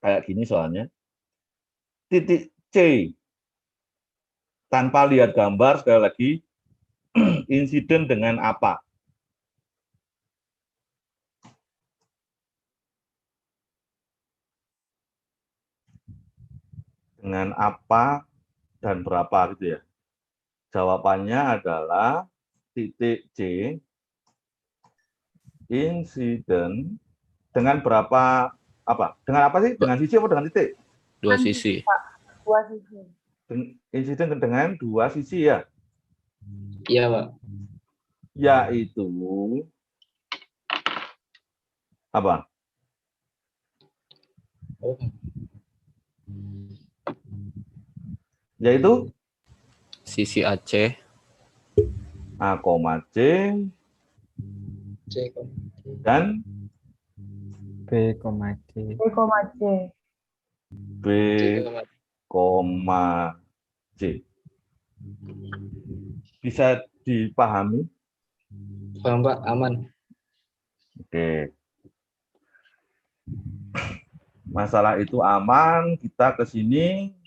kayak gini soalnya. Titik C. Tanpa lihat gambar sekali lagi insiden dengan apa? Dengan apa dan berapa gitu ya. Jawabannya adalah titik C insiden dengan berapa apa? Dengan apa sih? Dengan sisi apa dengan titik? Dua sisi. Dua sisi. Insiden dengan dua sisi ya. Iya, Pak. Yaitu apa? Oh. Yaitu Sisi AC, A, C C, dan B, C. B, C. B, C, koma C. Bisa dipahami? Paham Pak, aman. Oke. Masalah itu aman, kita ke sini.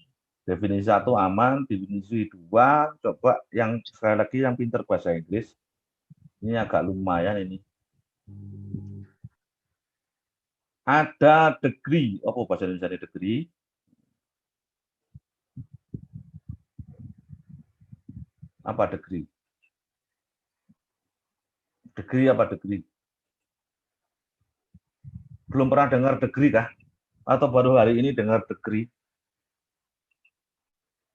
Definisi 1 aman, definisi 2, coba yang sekali lagi yang pintar bahasa Inggris. Ini agak lumayan ini. Ada degree, apa bahasa Indonesia ini degree? Apa degree? Degree apa degree? Belum pernah dengar degree kah? Atau baru hari ini dengar degree?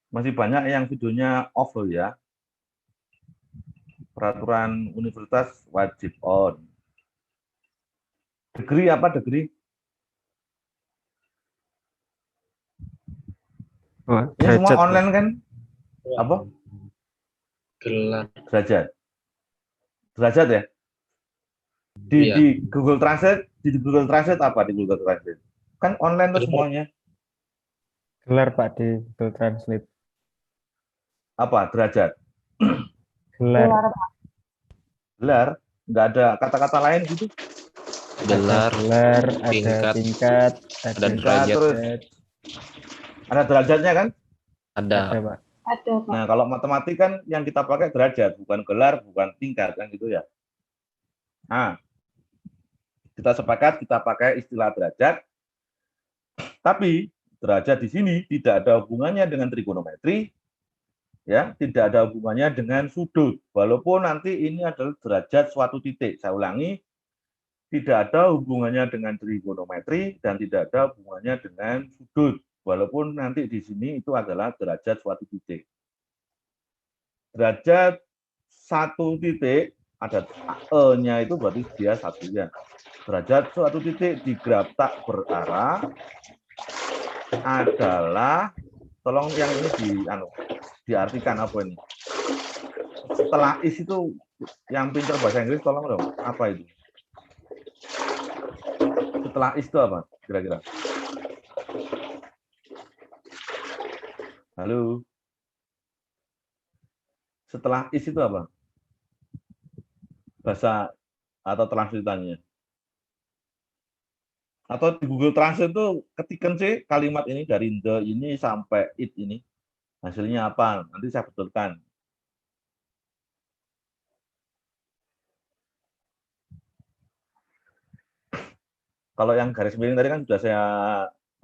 Masih banyak yang videonya off loh ya. Peraturan universitas wajib on. Degree apa degree? Oh, Ini semua derajat, Pak. online kan? Apa? Gelar. Derajat. Derajat ya? Iya. Di Google Translate, di Google Translate apa di Google Translate? Kan online tuh semuanya. Gelar, Pak, di Google Translate. Apa? Derajat. Gelar. Gelar, Pak. Gelar. Nggak ada kata-kata lain gitu. Gelar, Gelar, ada tingkat, tingkat, ada ada derajat. derajat, Ada derajatnya kan? ada, Ada. Pak. Ada, Pak. Nah, kalau matematik kan yang kita pakai derajat, bukan gelar, bukan tingkat kan gitu ya. Nah, kita sepakat kita pakai istilah derajat. Tapi derajat di sini tidak ada hubungannya dengan trigonometri, ya, tidak ada hubungannya dengan sudut. Walaupun nanti ini adalah derajat suatu titik. Saya ulangi, tidak ada hubungannya dengan trigonometri dan tidak ada hubungannya dengan sudut. Walaupun nanti di sini itu adalah derajat suatu titik. Derajat satu titik, ada E-nya itu berarti dia satunya. Derajat suatu titik di graf tak berarah adalah, tolong yang ini diartikan apa ini. Setelah is itu, yang pintar bahasa Inggris tolong dong, apa itu? Setelah is itu apa kira-kira? Halo? Setelah is itu apa? Bahasa atau translatannya? Atau di Google Translate itu ketikkan sih kalimat ini dari the ini sampai it ini. Hasilnya apa? Nanti saya betulkan. Kalau yang garis miring tadi kan sudah saya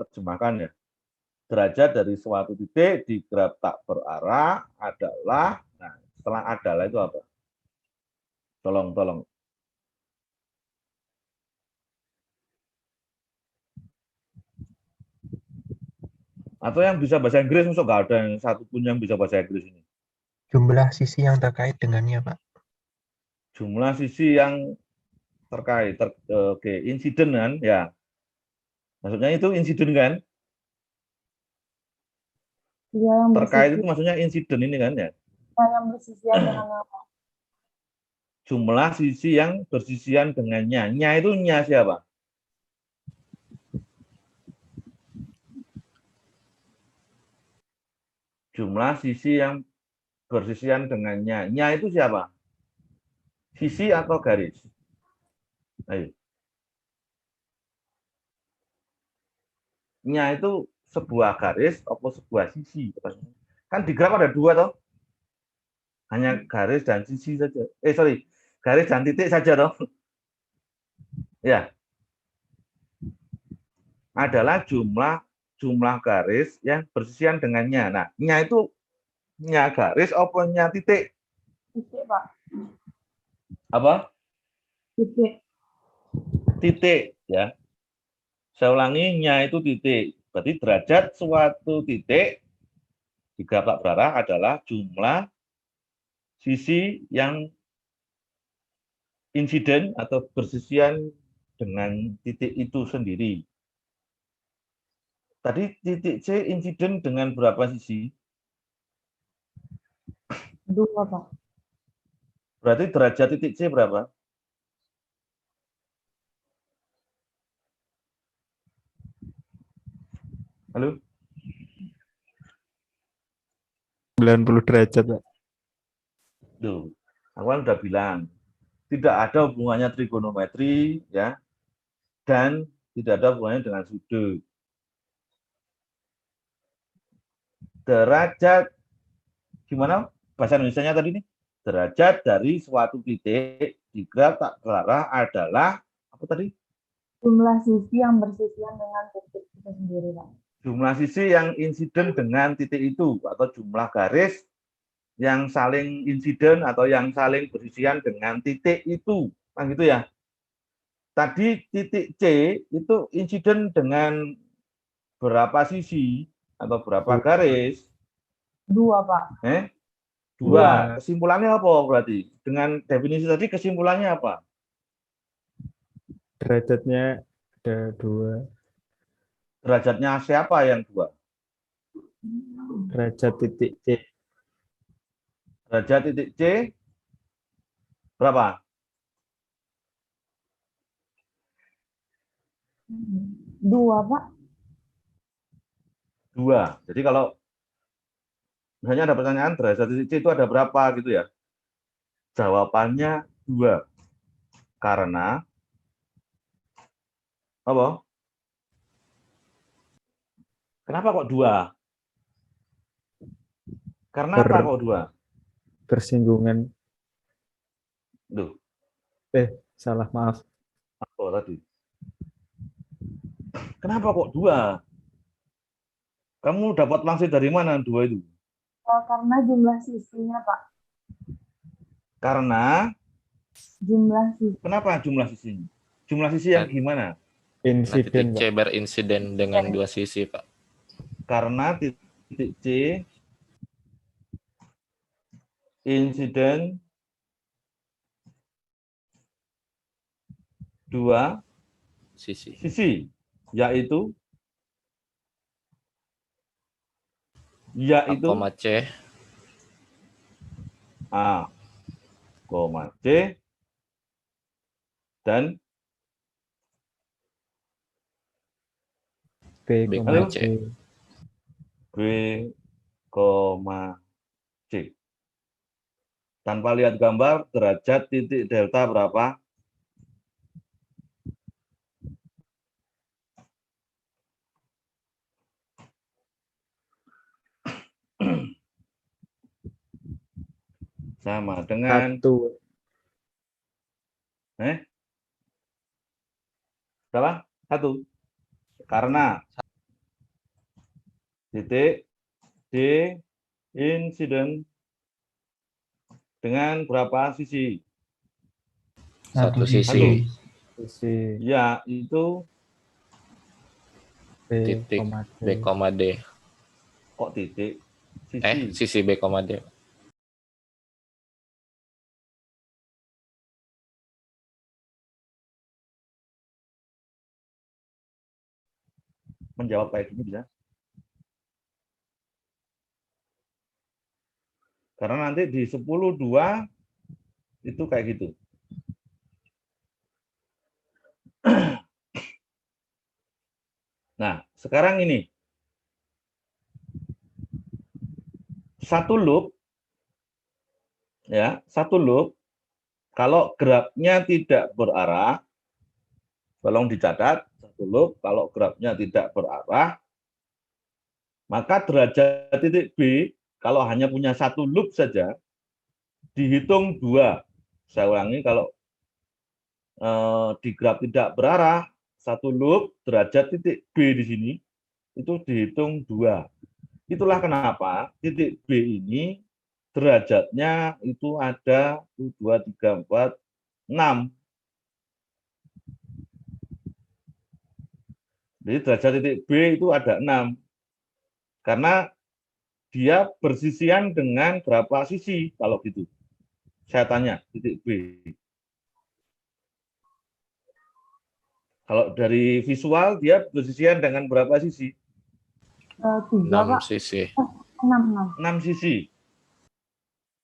terjemahkan ya. Derajat dari suatu titik di graf tak berarah adalah, nah setelah adalah itu apa? Tolong. Atau yang bisa bahasa Inggris, masuk nggak ada yang satupun yang bisa bahasa Inggris ini. Jumlah sisi yang terkait dengannya, Pak. Jumlah sisi yang terkait, oke, insiden kan, ya. Maksudnya itu insiden kan? Dia yang Terkait itu bersisi, maksudnya insiden ini kan ya. yang bersisian dengan apa? Jumlah sisi yang bersisian dengannya. Nya itu nya siapa? Jumlah sisi yang bersisian dengannya. Nya itu siapa? Sisi atau garis? Ayo. Nya itu sebuah garis atau sebuah sisi? Kan di graf ada dua toh. Hanya garis dan sisi saja. Garis dan titik saja toh. Ya. Adalah jumlah garis yang bersisian dengannya. Nah, nya itu nya garis apa nya titik? Titik, Pak. Apa? Titik. Titik ya. Saya ulangi, nya itu titik. Berarti derajat suatu titik di graf tak berarah adalah jumlah sisi yang insiden atau bersisian dengan titik itu sendiri. Tadi titik C insiden dengan berapa sisi? 2, Pak. Berarti derajat titik C berapa? Halo? 90 derajat, Pak. Tuh, aku kan udah bilang, tidak ada hubungannya trigonometri, ya, dan tidak ada hubungannya dengan sudut. Derajat, gimana bahasa Indonesianya tadi nih? Derajat dari suatu titik di graf tak berarah adalah, apa tadi? Jumlah sisi yang bersisian dengan titik itu sendiri, Pak. Jumlah sisi yang insiden dengan titik itu, atau jumlah garis yang saling insiden atau yang saling bersisian dengan titik itu. Kan gitu ya. Tadi titik C itu insiden dengan berapa sisi atau berapa garis? 2, Pak. Dua. Kesimpulannya apa berarti? Dengan definisi tadi kesimpulannya apa? Derajatnya ada 2. Derajatnya siapa yang 2? Derajat titik C. Derajat titik C berapa? 2, Pak. 2. Jadi kalau misalnya ada pertanyaan derajat titik C itu ada berapa gitu ya? Jawabannya 2. Karena apa? Kenapa kok 2? Karena apa kok 2? Bersinggungan. Duh, Salah, maaf. apa tadi? Kenapa kok 2? Kamu dapat langsung dari mana 2 itu? Karena jumlah sisinya, Pak. Karena Jumlah sisi. kenapa jumlah sisinya? Jumlah sisi yang gimana? Nah, titik Insiden, C Pak. berinsiden dengan 2 sisi, Pak. Karena titik C insiden 2 Sisi. sisi, yaitu A, C. A, C dan B, B, C. B, C. Tanpa lihat gambar, derajat titik delta berapa? Sama dengan 1. berapa? 1. Karena titik D insiden dengan berapa sisi? 1 sisi. sisi. Sisi Ya, itu B, Titik D. B, D. kok titik? Sisi. Sisi B, D. Menjawab kayak gini bisa. Karena nanti di 10-2 itu kayak gitu. Nah, sekarang ini. Satu loop, ya, satu loop, kalau geraknya tidak berarah, tolong dicatat, satu loop, kalau geraknya tidak berarah, maka derajat titik B, kalau hanya punya satu loop saja, dihitung 2. Saya ulangi, kalau di graf tidak berarah, satu loop, derajat titik B di sini, itu dihitung 2. Itulah kenapa titik B ini derajatnya itu ada 1, 2, 3, 4, 6. Jadi derajat titik B itu ada 6. Karena dia bersisian dengan berapa sisi kalau gitu. Saya tanya titik B. Kalau dari visual dia bersisian dengan berapa sisi? 3, 6 Pak. sisi. 6. 6 sisi.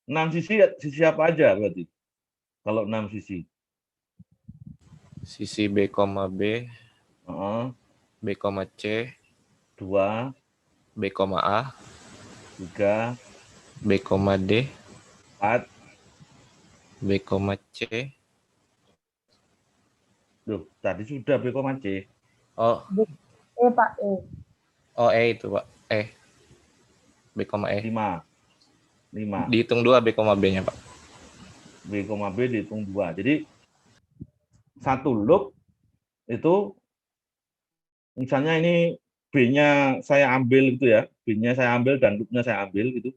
6 sisi apa aja berarti? Kalau 6 sisi. Sisi B, B, B, C, 2, B, A, 3, B, D, 4. B, C. Loh, tadi sudah B, C. Oh, Pak, E. oh E itu Pak. B, E. 5. Dihitung 2 B, B-nya Pak. B, B dihitung 2. Jadi satu loop itu misalnya ini B-nya saya ambil gitu ya. B-nya saya ambil dan loop-nya saya ambil gitu.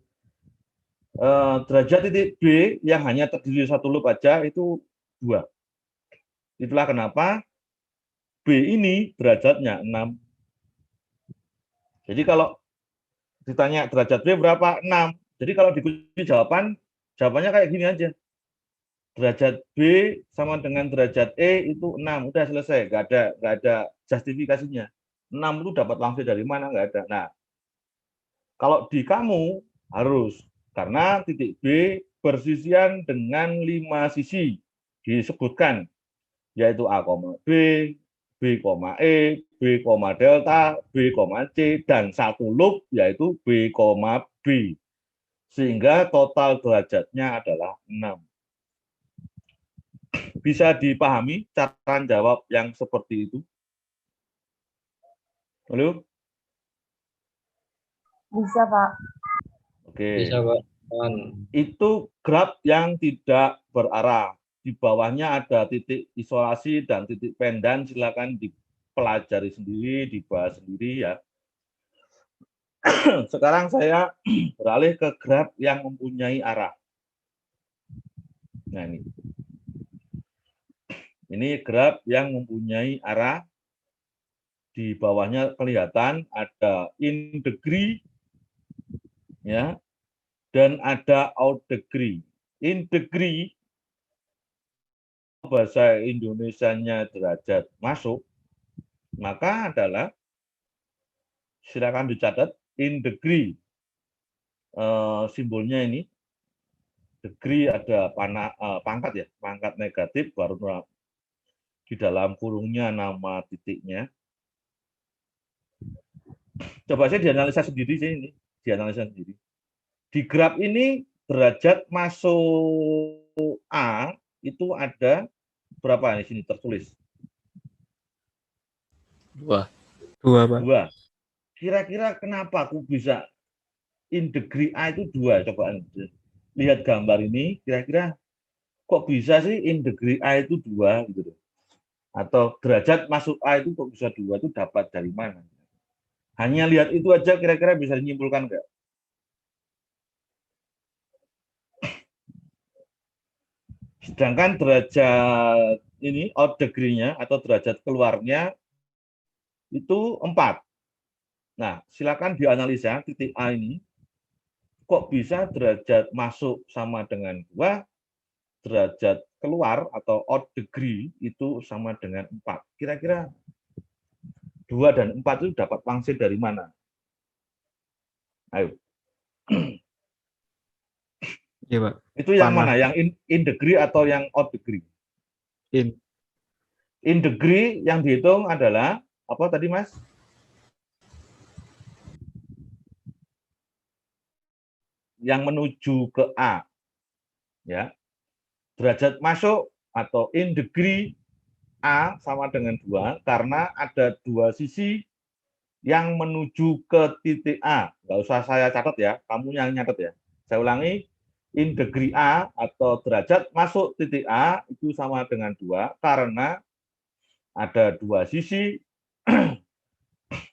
Derajat titik B yang hanya terdiri satu loop aja itu 2. Itulah kenapa B ini derajatnya 6. Jadi kalau ditanya derajat B berapa? 6. Jadi kalau dikunci jawabannya kayak gini aja. Derajat B sama dengan derajat E itu 6. Udah selesai, nggak ada justifikasinya. 6 itu dapat langsung dari mana? Nggak ada. Nah, kalau di kamu harus, karena titik B bersisian dengan 5 sisi disebutkan, yaitu A, B, B, E, B, delta, B, C, dan satu loop yaitu B, B. Sehingga total derajatnya adalah 6. Bisa dipahami cara jawab yang seperti itu? Halo? Bisa, Pak. Oke. Bisa, Pak. Itu graf yang tidak berarah. Di bawahnya ada titik isolasi dan titik pendan. Silakan dipelajari sendiri, dibahas sendiri ya. Sekarang saya beralih ke graf yang mempunyai arah. Nah, ini graf yang mempunyai arah. Di bawahnya kelihatan ada in degree ya, dan ada out degree. In degree bahasa Indonesianya derajat masuk, maka adalah silakan dicatat in degree. Simbolnya ini degree ada pangkat ya, pangkat negatif, baru di dalam kurungnya nama titiknya. Coba saya dianalisa sendiri sih ini, dianalisa sendiri. Di graf ini derajat masuk A itu ada berapa di sini tertulis? 2. 2, Pak. 2. Kira-kira kenapa aku bisa in degree A itu 2? Coba lihat gambar ini, kira-kira kok bisa sih in degree A itu 2 gitu. Atau derajat masuk A itu kok bisa 2, itu dapat dari mana? Hanya lihat itu aja kira-kira bisa menyimpulkan enggak? Sedangkan derajat ini out degree-nya atau derajat keluarnya itu 4. Nah, silakan dianalisa titik A ini. Kok bisa derajat masuk sama dengan 2, derajat keluar atau out degree itu sama dengan 4. Kira-kira 2 dan 4 itu dapat pangsit dari mana? Ayo. Iya, Pak. Itu yang Panah. mana? Yang in degree atau yang out degree? In. In degree yang dihitung adalah apa tadi, Mas? Yang menuju ke A. Ya. Derajat masuk atau in degree A sama dengan 2 karena ada 2 sisi yang menuju ke titik A. Nggak usah saya catat ya, kamu yang nyatet ya. Saya ulangi, in degree A atau derajat masuk titik A itu sama dengan 2 karena ada 2 sisi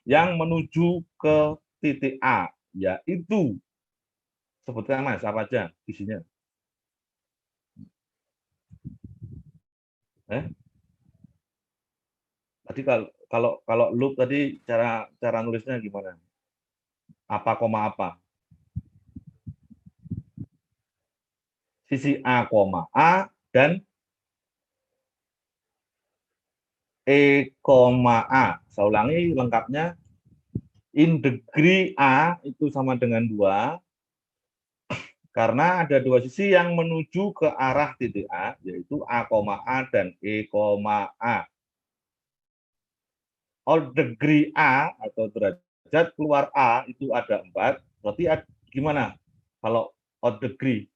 yang menuju ke titik A, yaitu sebutkan Mas apa aja isinya. Tadi kalau loop tadi cara nulisnya gimana? Apa koma apa? Sisi A koma A dan E koma A. Saya ulangi lengkapnya. In degree A itu sama dengan 2 karena ada 2 sisi yang menuju ke arah titik A, yaitu A koma A dan E koma A. Out degree A atau derajat keluar A itu ada 4. Berarti gimana? Kalau odd degree.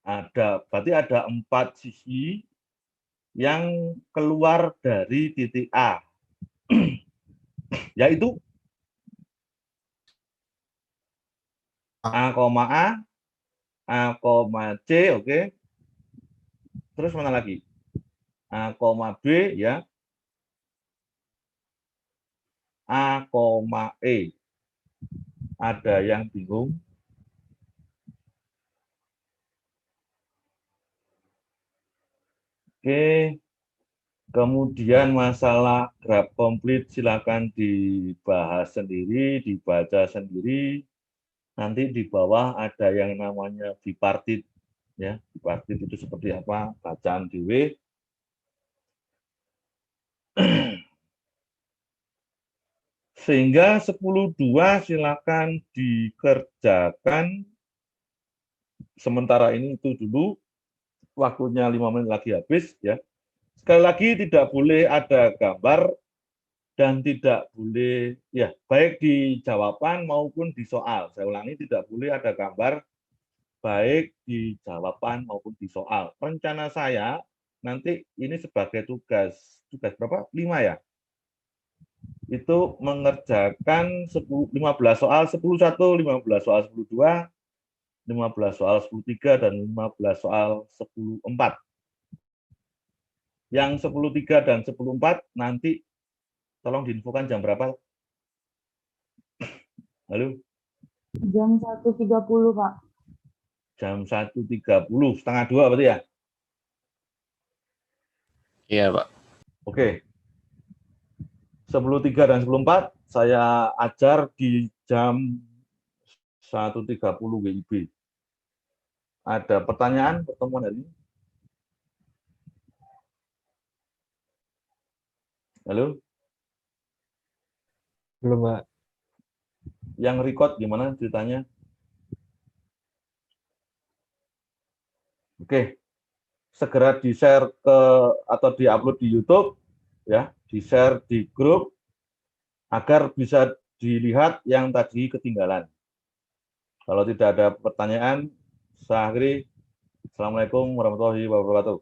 Berarti ada 4 sisi yang keluar dari titik A, yaitu A, A, C, oke. Terus mana lagi? A, B, ya. A, E. Ada yang bingung? Oke. Kemudian masalah graf komplit silakan dibahas sendiri, dibaca sendiri. Nanti di bawah ada yang namanya bipartit, ya. Bipartit itu seperti apa? Bacaan DW. Sehingga 10.2 silakan dikerjakan. Sementara ini itu dulu, waktunya 5 menit lagi habis, ya. Sekali lagi tidak boleh ada gambar dan tidak boleh, ya, baik di jawaban maupun di soal. Saya ulangi, tidak boleh ada gambar baik di jawaban maupun di soal. Rencana saya nanti ini sebagai tugas berapa? 5 ya. Itu mengerjakan 15 soal 11, 15 soal 12, 15 soal 13, dan 15 soal 14. Yang 13 dan 14 nanti tolong diinfokan jam berapa? Halo? Jam 1.30, Pak. Jam 1.30, setengah 2 berarti ya? Iya, Pak. Oke. 13 dan 14 saya ajar di jam 1.30 WIB. Ada pertanyaan pertemuan hari ini? Halo? Belum, Pak. Yang record gimana ceritanya? Oke. Segera di-share ke atau di-upload di YouTube, ya, di-share di grup agar bisa dilihat yang tadi ketinggalan. Kalau tidak ada pertanyaan, saya akhiri. Assalamualaikum warahmatullahi wabarakatuh.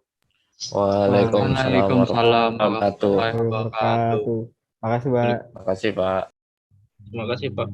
Waalaikumsalam warahmatullahi wabarakatuh. Wabarakatuh. Makasih, Pak. Terima kasih, Pak. Terima kasih, Pak.